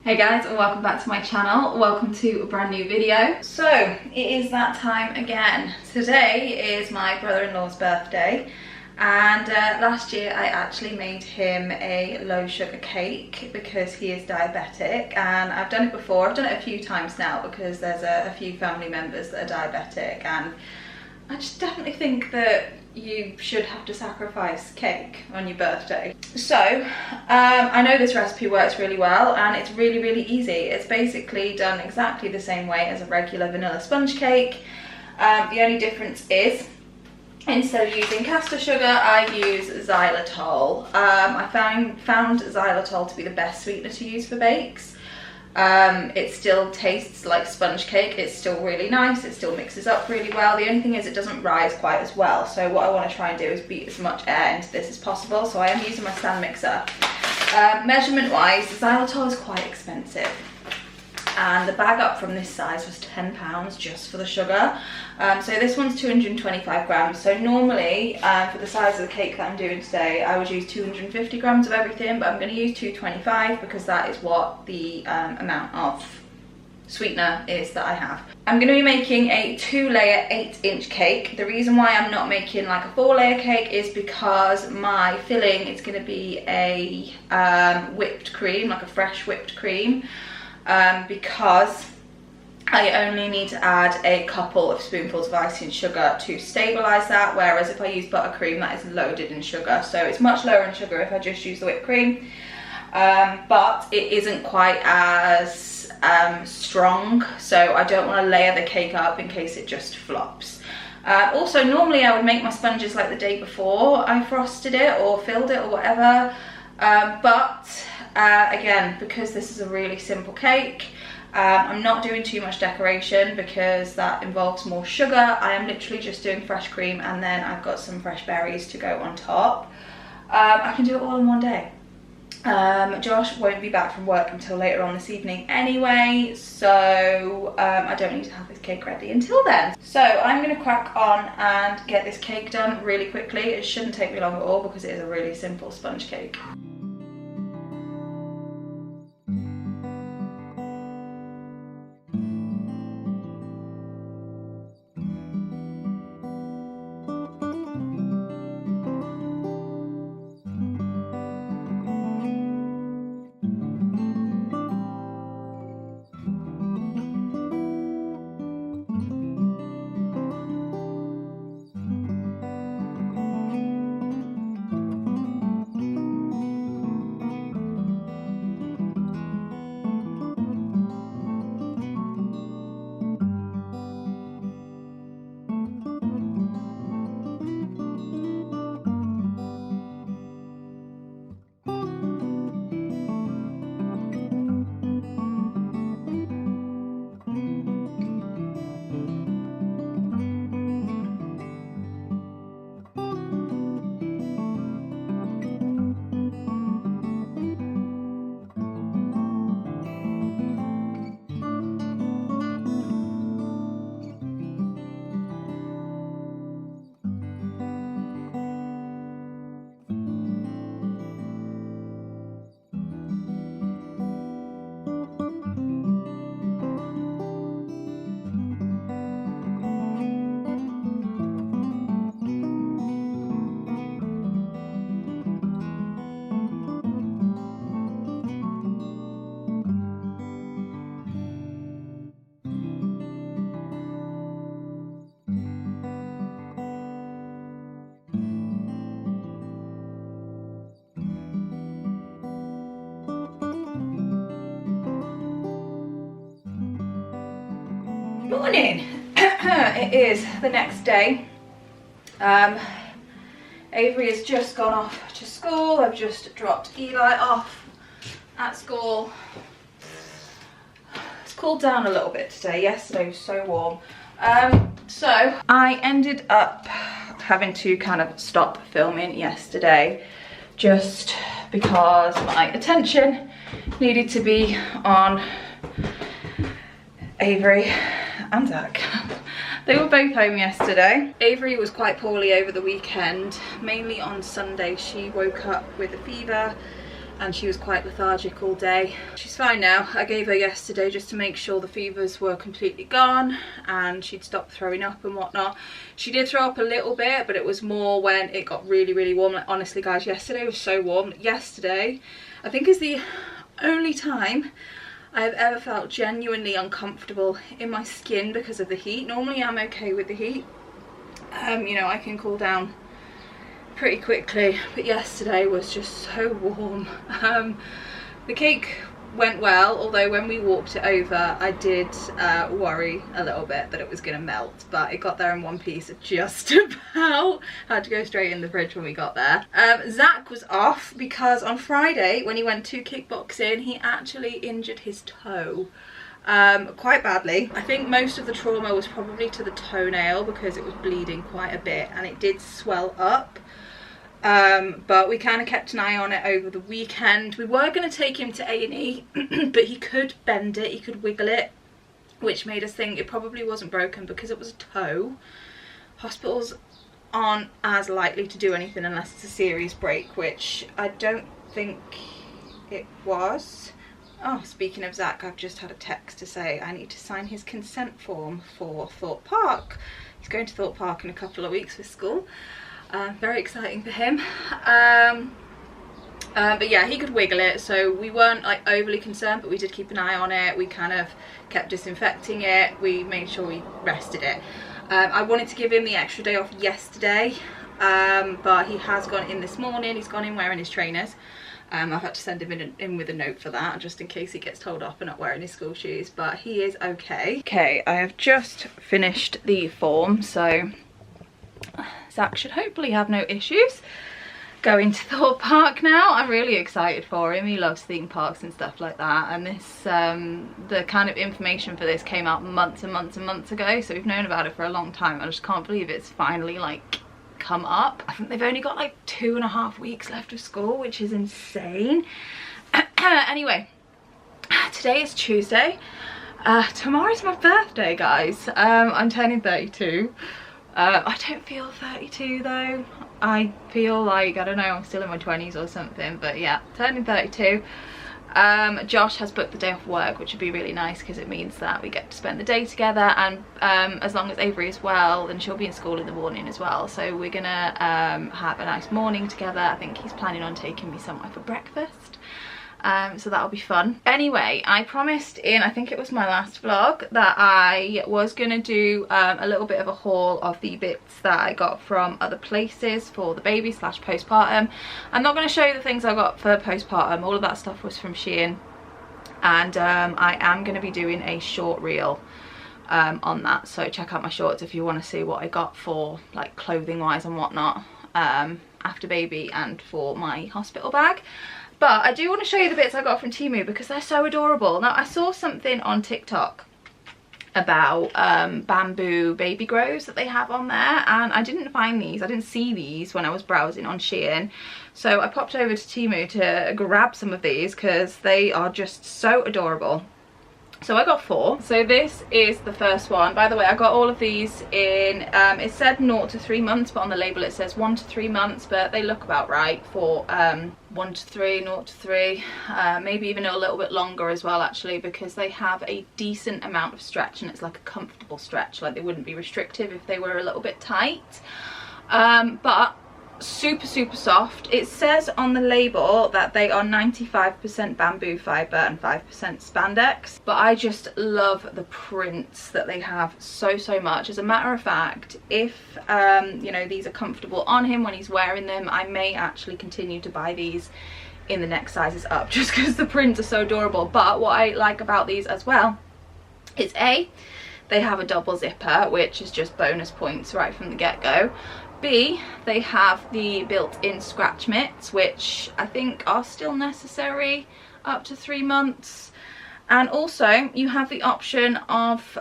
Hey guys, and welcome back to my channel. Welcome to a brand new video. So it is that time again. Today is my brother-in-law's birthday, and last year I actually made him a low sugar cake because he is diabetic, and I've done it before. I've done it a few times now because there's a few family members that are diabetic, and I just definitely think that you should have to sacrifice cake on your birthday. So I know this recipe works really well, and it's really easy. It's basically done exactly the same way as a regular vanilla sponge cake. The only difference is, instead of using caster sugar, I use xylitol. I found xylitol to be the best sweetener to use for bakes. It still tastes like sponge cake. It's still really nice. It still mixes up really well. The only thing is it doesn't rise quite as well. So what I want to try and do is beat as much air into this as possible. So I am using my stand mixer. Measurement wise, xylitol is quite expensive, and the bag up from this size was £10 just for the sugar. So this one's 225 grams. So normally for the size of the cake that I'm doing today, I would use 250 grams of everything, but I'm going to use 225 because that is what the amount of sweetener is that I have. I'm going to be making a 2-layer 8-inch cake. The reason why I'm not making like a 4-layer cake is because my filling is going to be a whipped cream, like a fresh whipped cream. Because I only need to add a couple of spoonfuls of icing sugar to stabilize that, whereas if I use buttercream, that is loaded in sugar, so it's much lower in sugar if I just use the whipped cream, but it isn't quite as strong, so I don't want to layer the cake up in case it just flops. Also, normally I would make my sponges like the day before I frosted it or filled it or whatever, but again, because this is a really simple cake, I'm not doing too much decoration because that involves more sugar. I am literally just doing fresh cream, and then I've got some fresh berries to go on top. I can do it all in one day. Josh won't be back from work until later on this evening anyway, so I don't need to have this cake ready until then. So I'm going to crack on and get this cake done really quickly. It shouldn't take me long at all because it is a really simple sponge cake. Morning. It is the next day. Avery has just gone off to school. I've just dropped Eli off at school. It's cooled down a little bit today. Yesterday was so warm. So I ended up having to kind of stop filming yesterday just because my attention needed to be on Avery and Zach. They were both home yesterday. Avery was quite poorly over the weekend, mainly on Sunday. She woke up with a fever and she was quite lethargic all day. She's fine now. I gave her yesterday just to make sure the fevers were completely gone and she'd stopped throwing up and whatnot. She did throw up a little bit, but it was more when it got really, really warm. Like, honestly guys, yesterday was so warm. Yesterday, I think, is the only time I've ever felt genuinely uncomfortable in my skin because of the heat. Normally I'm okay with the heat. You know, I can cool down pretty quickly, but yesterday was just so warm. The cake went well, although when we walked it over I did worry a little bit that it was gonna melt, but it got there in one piece just about. Had to go straight in the fridge when we got there. Zach was off because on Friday when he went to kickboxing he actually injured his toe quite badly. I think most of the trauma was probably to the toenail because it was bleeding quite a bit and it did swell up. But we kind of kept an eye on it over the weekend. We were going to take him to A&E, but he could bend it, he could wiggle it, which made us think it probably wasn't broken because it was a toe. Hospitals aren't as likely to do anything unless it's a serious break, which I don't think it was. Oh, speaking of Zach, I've just had a text to say I need to sign his consent form for Thorpe Park. He's going to Thorpe Park in a couple of weeks for school. Very exciting for him. But yeah, he could wiggle it, so we weren't like overly concerned, but we did keep an eye on it. We kind of kept disinfecting it. We made sure we rested it. I wanted to give him the extra day off yesterday, but he has gone in this morning. He's gone in wearing his trainers. I've had to send him in with a note for that, just in case he gets told off for not wearing his school shoes, but he is okay. Okay, I have just finished the form, so Zach should hopefully have no issues going to Thorpe Park now. I'm really excited for him. He loves theme parks and stuff like that, and this the kind of information for this came out months and months and months ago, so we've known about it for a long time. I just can't believe it's finally like come up. I think they've only got like 2.5 weeks left of school, which is insane. Anyway, today is Tuesday. Tomorrow's my birthday, guys. I'm turning 32. I don't feel 32 though. I feel like, I don't know, I'm still in my 20s or something, but yeah, turning 32. Josh has booked the day off work, which would be really nice because it means that we get to spend the day together, and as long as Avery is well, then she'll be in school in the morning as well, so we're gonna have a nice morning together. I think he's planning on taking me somewhere for breakfast, so that'll be fun. Anyway, I promised in, I think it was my last vlog, that I was gonna do a little bit of a haul of the bits that I got from other places for the baby / postpartum. I'm not going to show you the things I got for postpartum. All of that stuff was from Shein, and I am going to be doing a short reel on that, so check out my shorts if you want to see what I got for like clothing wise and whatnot after baby and for my hospital bag. But I do want to show you the bits I got from TEMU because they're so adorable. Now, I saw something on TikTok about bamboo baby grows that they have on there, and I didn't find these. I didn't see these when I was browsing on Shein. So I popped over to TEMU to grab some of these because they are just so adorable. So I got 4. So this is the first one. By the way, I got all of these in, it said 0 to 3 months, but on the label it says 1 to 3 months, but they look about right for 1 to 3, 0 to 3, maybe even a little bit longer as well actually, because they have a decent amount of stretch and it's like a comfortable stretch. Like, they wouldn't be restrictive if they were a little bit tight, but super soft. It says on the label that they are 95% bamboo fiber and 5% spandex, but I just love the prints that they have so much. As a matter of fact, if you know, these are comfortable on him when he's wearing them, I may actually continue to buy these in the next sizes up just because the prints are so adorable. But what I like about these as well is they have a double zipper, which is just bonus points right from the get-go. B, they have the built-in scratch mitts, which I think are still necessary up to 3 months. And also you have the option of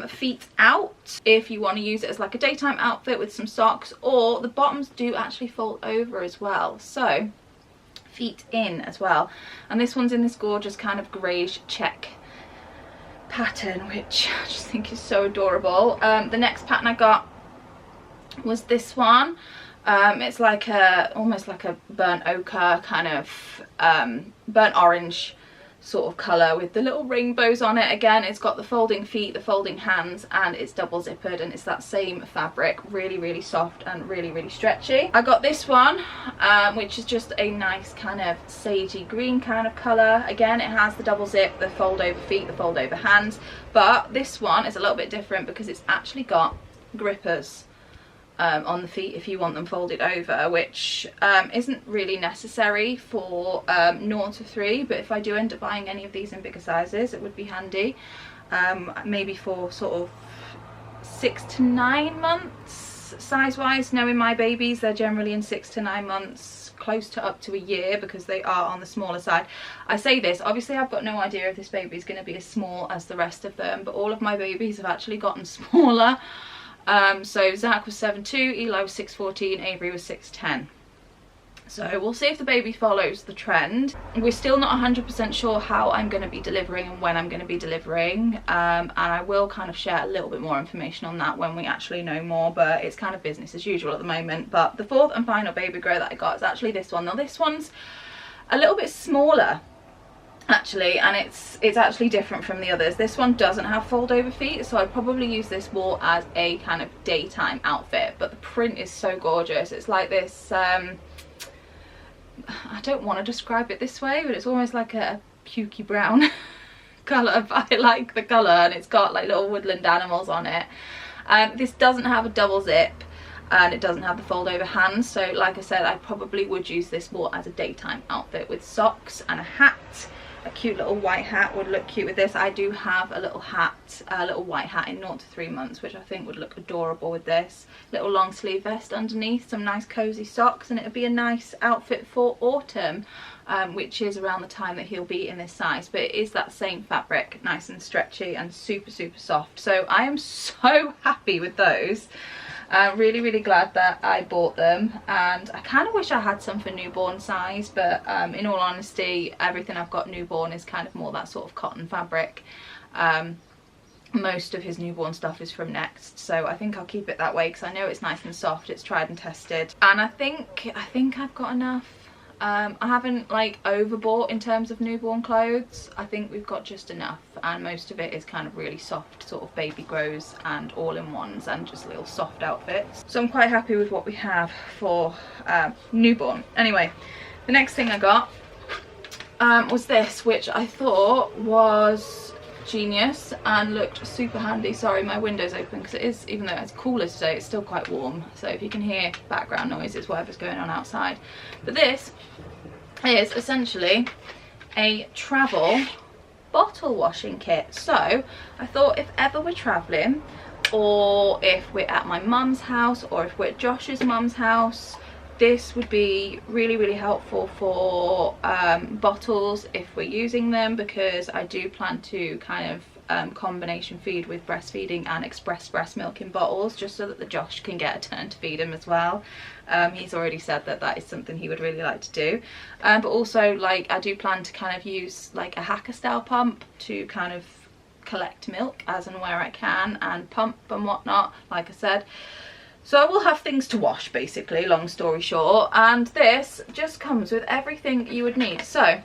feet out if you want to use it as like a daytime outfit with some socks, or the bottoms do actually fold over as well, so feet in as well. And this one's in this gorgeous kind of greyish check pattern, which I just think is so adorable. The next pattern I got was this one. It's like almost like a burnt ochre kind of burnt orange sort of colour with the little rainbows on it. Again, it's got the folding feet, the folding hands, and it's double zippered, and it's that same fabric, really soft and really stretchy. I got this one, which is just a nice kind of sagey green kind of colour. Again, it has the double zip, the fold over feet, the fold over hands, but this one is a little bit different because it's actually got grippers on the feet if you want them folded over, which isn't really necessary for 0 to 3, but if I do end up buying any of these in bigger sizes, it would be handy, maybe for sort of 6 to 9 months size wise. Knowing my babies, they're generally in 6 to 9 months, close to up to a year, because they are on the smaller side. I say this, obviously I've got no idea if this baby is going to be as small as the rest of them, but all of my babies have actually gotten smaller. So Zach was 7'2", Eli was 6'14", Avery was 6'10". So we'll see if the baby follows the trend. We're still not 100% sure how I'm going to be delivering and when I'm going to be delivering, and I will kind of share a little bit more information on that when we actually know more, but it's kind of business as usual at the moment. But the fourth and final baby grow that I got is actually this one. Now this one's a little bit smaller actually, and it's actually different from the others. This one doesn't have fold over feet, so I'd probably use this more as a kind of daytime outfit, but the print is so gorgeous. It's like this I don't want to describe it this way, but it's almost like a pukey brown colour, but I like the colour, and it's got like little woodland animals on it. This doesn't have a double zip, and it doesn't have the fold over hands, so like I said, I probably would use this more as a daytime outfit with socks and a hat. A cute little white hat would look cute with this. I do have a little hat, a little white hat in 0 to 3 months, which I think would look adorable with this. Little long sleeve vest underneath, some nice cozy socks, and it would be a nice outfit for autumn, which is around the time that he'll be in this size. But it is that same fabric, nice and stretchy and super soft. So I am so happy with those. Really glad that I bought them, and I kind of wish I had some for newborn size, but in all honesty, everything I've got newborn is kind of more that sort of cotton fabric. Most of his newborn stuff is from Next, so I think I'll keep it that way because I know it's nice and soft, it's tried and tested, and I think I've got enough. I haven't like overbought in terms of newborn clothes. I think we've got just enough, and most of it is kind of really soft sort of baby grows and all-in-ones and just little soft outfits. So I'm quite happy with what we have for newborn. Anyway, the next thing I got was this, which I thought was genius and looked super handy. Sorry, my window's open because it is, even though it's cooler today, it's still quite warm, so if you can hear background noises, whatever's going on outside. But this is essentially a travel bottle washing kit. So I thought if ever we're traveling, or if we're at my mum's house, or if we're at Josh's mum's house, this would be really helpful for bottles if we're using them, because I do plan to kind of combination feed with breastfeeding and express breast milk in bottles, just so that the Josh can get a turn to feed him as well. He's already said that that is something he would really like to do, but also like I do plan to kind of use like a hacker style pump to kind of collect milk as and where I can and pump and whatnot, like I said. So I will have things to wash, basically, long story short, and this just comes with everything you would need. So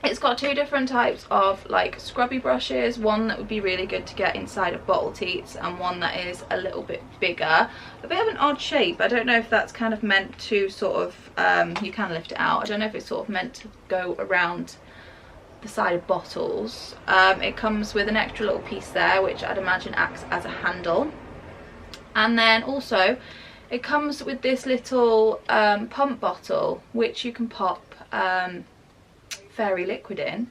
it's got 2 different types of like scrubby brushes, one that would be really good to get inside of bottle teats, and one that is a little bit bigger, a bit of an odd shape. I don't know if that's kind of meant to sort of, you can lift it out, I don't know if it's sort of meant to go around the side of bottles. It comes with an extra little piece there, which I'd imagine acts as a handle. And then also it comes with this little pump bottle, which you can pop fairy liquid in,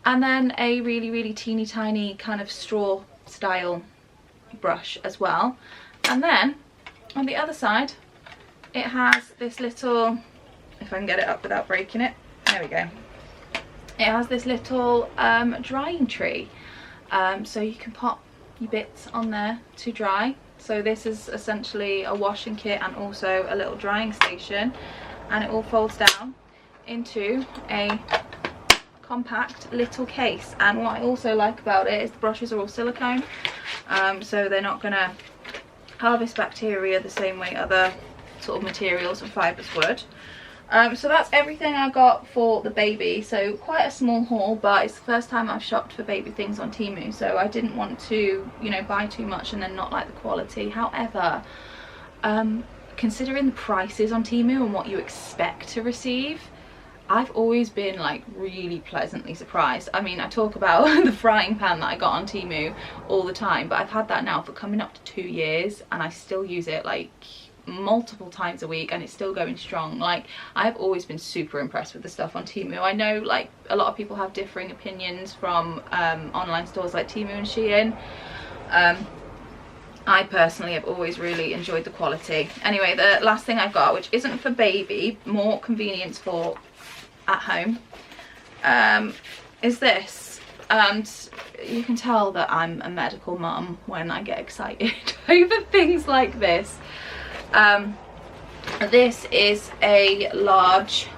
and then a really teeny tiny kind of straw style brush as well. And then on the other side it has this little, if I can get it up without breaking it, there we go, it has this little drying tree, so you can pop your bits on there to dry. So this is essentially a washing kit and also a little drying station, and it all folds down into a compact little case. And what I also like about it is the brushes are all silicone, so they're not going to harvest bacteria the same way other sort of materials and fibres would. So that's everything I got for the baby. So quite a small haul, but it's the first time I've shopped for baby things on TEMU, so I didn't want to, you know, buy too much and then not like the quality. However, considering the prices on TEMU and what you expect to receive, I've always been like really pleasantly surprised. I mean, I talk about the frying pan that I got on TEMU all the time, but I've had that now for coming up to 2 years and I still use it like multiple times a week and it's still going strong. Like, I've always been super impressed with the stuff on TEMU. I know like a lot of people have differing opinions from online stores like TEMU and Shein. I personally have always really enjoyed the quality. Anyway, the last thing I got, which isn't for baby, more convenience for at home, is this. And you can tell that I'm a medical mum when I get excited over things like this. This is a large,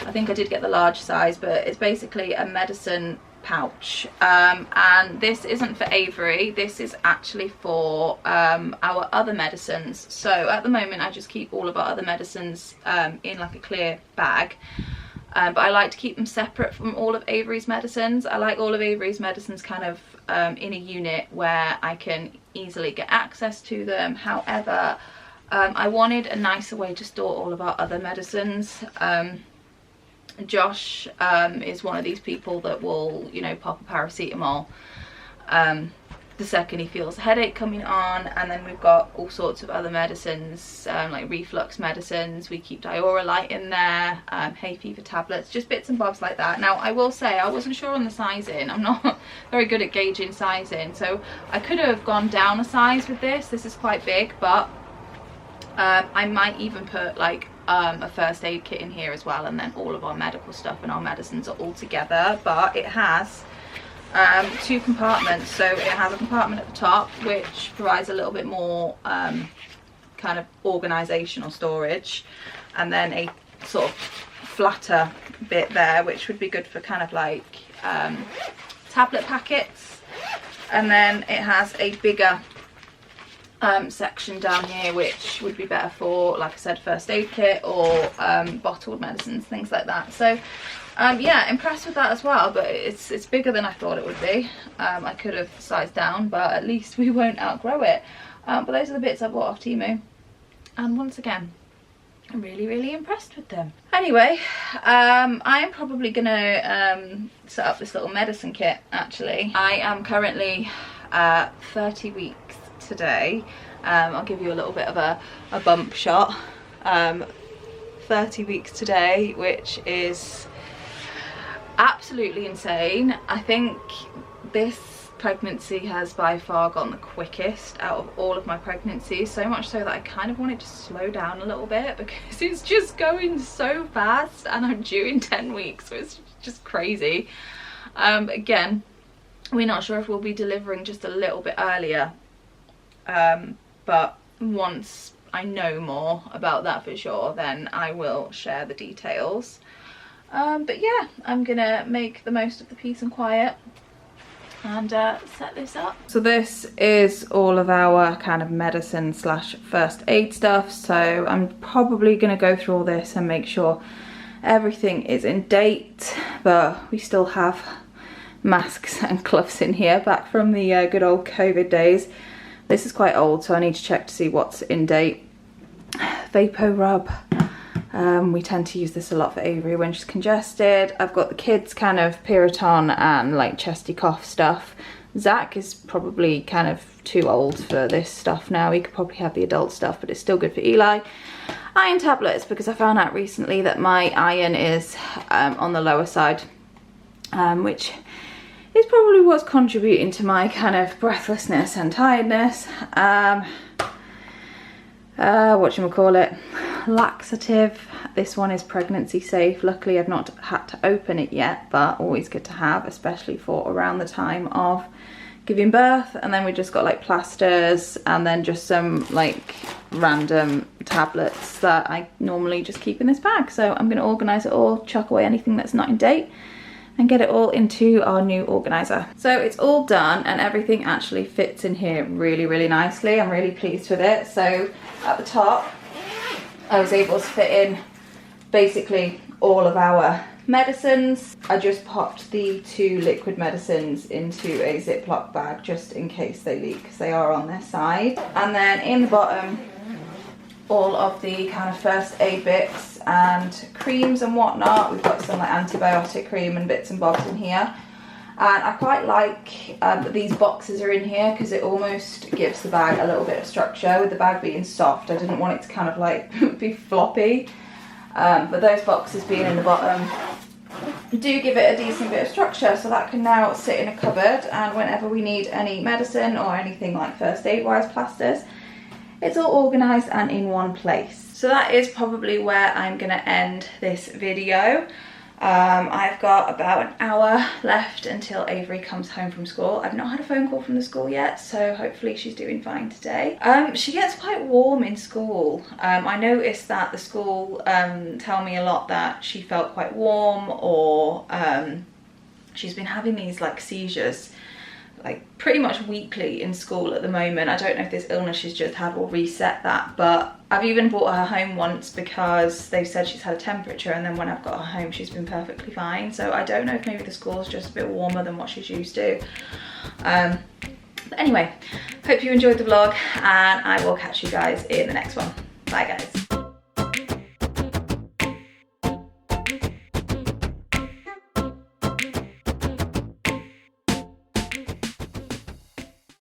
I think I did get the large size, but it's basically a medicine pouch, and this isn't for Avery, this is actually for our other medicines. So at the moment I just keep all of our other medicines in like a clear bag, but I like to keep them separate from all of Avery's medicines. I like all of Avery's medicines kind of in a unit where I can easily get access to them. However, I wanted a nicer way to store all of our other medicines. Josh is one of these people that will, you know, pop a paracetamol the second he feels a headache coming on, and then we've got all sorts of other medicines, like reflux medicines. We keep Diorolite in there, hay fever tablets, just bits and bobs like that. Now I will say I wasn't sure on the sizing. I'm not very good at gauging sizing, so I could have gone down a size with this. This is quite big, but I might even put like a first aid kit in here as well, and then all of our medical stuff and our medicines are all together. But it has 2 compartments. So it has a compartment at the top which provides a little bit more kind of organisational storage, and then a sort of flatter bit there which would be good for kind of like tablet packets, and then it has a bigger section down here which would be better for, like I said, first aid kit or bottled medicines, things like that. So yeah, impressed with that as well, but it's bigger than I thought it would be. I could have sized down, but at least we won't outgrow it. But those are the bits I bought off TEMU, and once again I'm really impressed with them. Anyway, I am probably gonna set up this little medicine kit. Actually, I am currently 30 weeks today. I'll give you a little bit of a bump shot. 30 weeks today, which is absolutely insane. I think this pregnancy has by far gone the quickest out of all of my pregnancies, so much so that I kind of wanted to slow down a little bit because it's just going so fast, and I'm due in 10 weeks, so it's just crazy. Again, we're not sure if we'll be delivering just a little bit earlier, but once I know more about that for sure, then I will share the details. But yeah, I'm gonna make the most of the peace and quiet and set this up. So this is all of our kind of medicine slash first aid stuff, so I'm probably gonna go through all this and make sure everything is in date, but we still have masks and gloves in here back from the good old COVID days. This is quite old, so I need to check to see what's in date. Vapor rub. We tend to use this a lot for Avery when she's congested. I've got the kids kind of Piriton and like chesty cough stuff. Zach is probably kind of too old for this stuff now. He could probably have the adult stuff, but it's still good for Eli. Iron tablets, because I found out recently that my iron is on the lower side, which is probably what's contributing to my kind of breathlessness and tiredness. Whatchamacallit, laxative. This one is pregnancy safe. Luckily I've not had to open it yet, but always good to have, especially for around the time of giving birth. And then we just got like plasters, and then just some like random tablets that I normally just keep in this bag. So I'm going to organise it all, chuck away anything that's not in date, and get it all into our new organizer. So it's all done, and everything actually fits in here really nicely. I'm really pleased with it. So at the top I was able to fit in basically all of our medicines. I just popped the 2 liquid medicines into a Ziploc bag just in case they leak, because they are on their side. And then in the bottom, all of the kind of first aid bits and creams and whatnot. We've got some like antibiotic cream and bits and bobs in here. And I quite like that these boxes are in here, because it almost gives the bag a little bit of structure. With the bag being soft, I didn't want it to kind of like be floppy. But those boxes being in the bottom do give it a decent bit of structure, so that can now sit in a cupboard, and whenever we need any medicine or anything like first aid wise, plasters, it's all organised and in one place. So that is probably where I'm going to end this video. I've got about an hour left until Avery comes home from school. I've not had a phone call from the school yet, so hopefully she's doing fine today. She gets quite warm in school. I noticed that the school tell me a lot that she felt quite warm, or she's been having these like seizures like pretty much weekly in school at the moment. I don't know if this illness she's just had will reset that, but I've even brought her home once because they said she's had a temperature, and then when I've got her home she's been perfectly fine. So I don't know if maybe the school's just a bit warmer than what she's used to. But anyway, hope you enjoyed the vlog, and I will catch you guys in the next one. Bye guys.